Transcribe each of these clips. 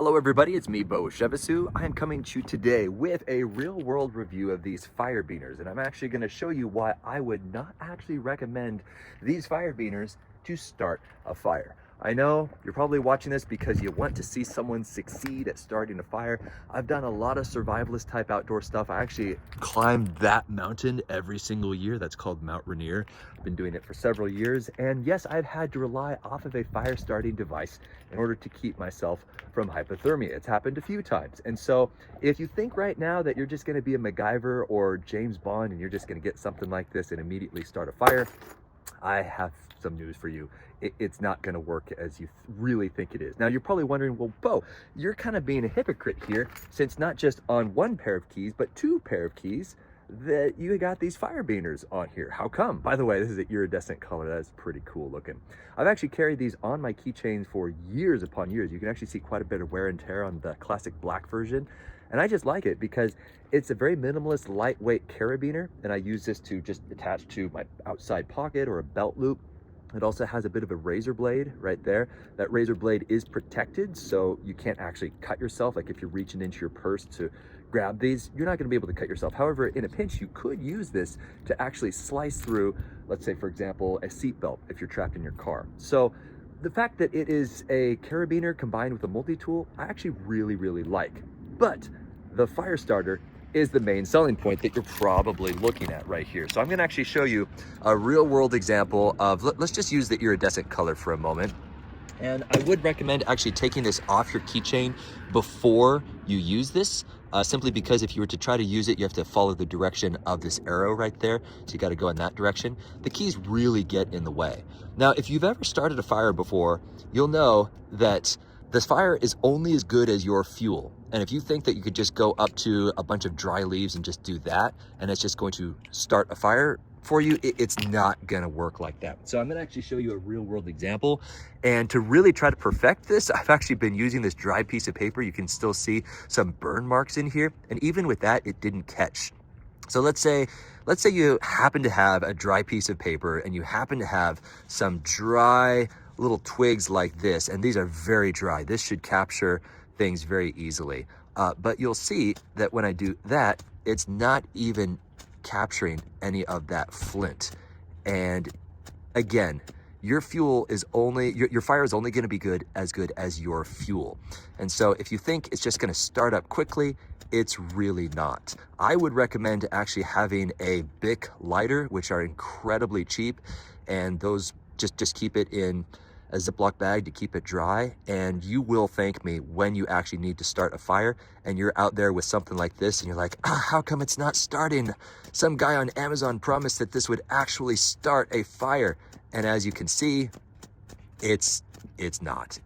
Hello everybody, it's me, Bo Shevasu. I am coming to you today with a real-world review of these Firebiners, and I'm actually going to show you why I would not actually recommend these Firebiners to start a fire. I know you're probably watching this because you want to see someone succeed at starting a fire. I've done a lot of survivalist type outdoor stuff. I actually climbed that mountain every single year. That's called Mount Rainier. I've been doing it for several years. And yes, I've had to rely off of a fire starting device in order to keep myself from hypothermia. It's happened a few times. And so if you think right now that you're just going to be a MacGyver or James Bond and you're just going to get something like this and immediately start a fire, I have some news for you. It's not going to work as you really think it is. Now, you're probably wondering, well, Bo, you're kind of being a hypocrite here, since not just on one pair of keys, but two pair of keys that you got these Firebiners on here. How come? By the way, this is an iridescent color. That is pretty cool looking. I've actually carried these on my keychains for years upon years. You can actually see quite a bit of wear and tear on the classic black version. And I just like it because it's a very minimalist, lightweight carabiner. And I use this to just attach to my outside pocket or a belt loop. It also has a bit of a razor blade right there. That razor blade is protected, so you can't actually cut yourself. Like if you're reaching into your purse to grab these, you're not gonna be able to cut yourself. However, in a pinch, you could use this to actually slice through, let's say, for example, a seatbelt if you're trapped in your car. So the fact that it is a carabiner combined with a multi-tool, I actually really like. But the fire starter is the main selling point that you're probably looking at right here. So I'm gonna actually show you a real world example of, let's just use the iridescent color for a moment. And I would recommend actually taking this off your keychain before you use this, simply because if you were to try to use it, you have to follow the direction of this arrow right there. So you gotta go in that direction. The keys really get in the way. Now, if you've ever started a fire before, you'll know that this fire is only as good as your fuel. And if you think that you could just go up to a bunch of dry leaves and just do that, and it's just going to start a fire for you, it's not gonna work like that. So I'm gonna actually show you a real world example. And to really try to perfect this, I've actually been using this dry piece of paper. You can still see some burn marks in here. And even with that, it didn't catch. So let's say you happen to have a dry piece of paper and you happen to have some dry little twigs like this, and these are very dry. This should capture things very easily. But you'll see that when I do that, it's not even capturing any of that flint. And again, your fuel is only, your fire is only gonna be good as your fuel. And so if you think it's just gonna start up quickly, it's really not. I would recommend actually having a Bic lighter, which are incredibly cheap, and those just keep it in a Ziploc bag to keep it dry, and you will thank me when you actually need to start a fire and you're out there with something like this and you're like, how come it's not starting? Some guy on Amazon promised that this would actually start a fire. And as you can see, it's not.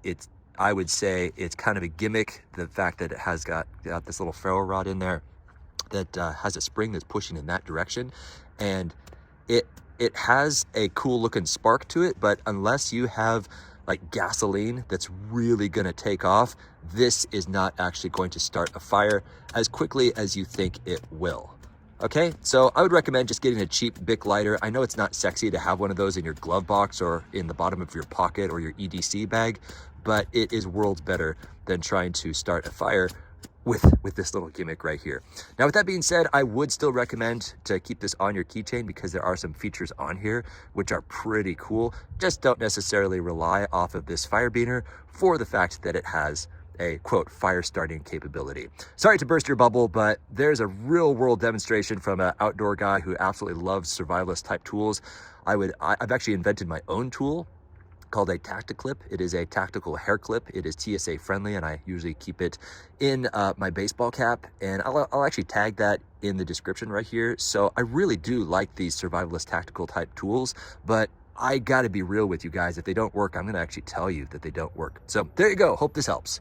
I would say it's kind of a gimmick. The fact that it has got this little ferro rod in there that has a spring that's pushing in that direction, and it has a cool looking spark to it, but unless you have like gasoline that's really gonna take off, this is not actually going to start a fire as quickly as you think it will. Okay, so I would recommend just getting a cheap Bic lighter. I know it's not sexy to have one of those in your glove box or in the bottom of your pocket or your EDC bag, but it is worlds better than trying to start a fire with this little gimmick right here. Now, with that being said, I would still recommend to keep this on your keychain because there are some features on here which are pretty cool. Just don't necessarily rely off of this Firebiner for the fact that it has a quote fire starting capability. Sorry to burst your bubble, but there's a real world demonstration from an outdoor guy who absolutely loves survivalist type tools. I've actually invented my own tool called a Tacticlip. It is a tactical hair clip. It is TSA friendly, and I usually keep it in my baseball cap, and I'll actually tag that in the description right here. So I really do like these survivalist tactical type tools, but I gotta be real with you guys. If they don't work, I'm gonna actually tell you that they don't work. So there you go. Hope this helps.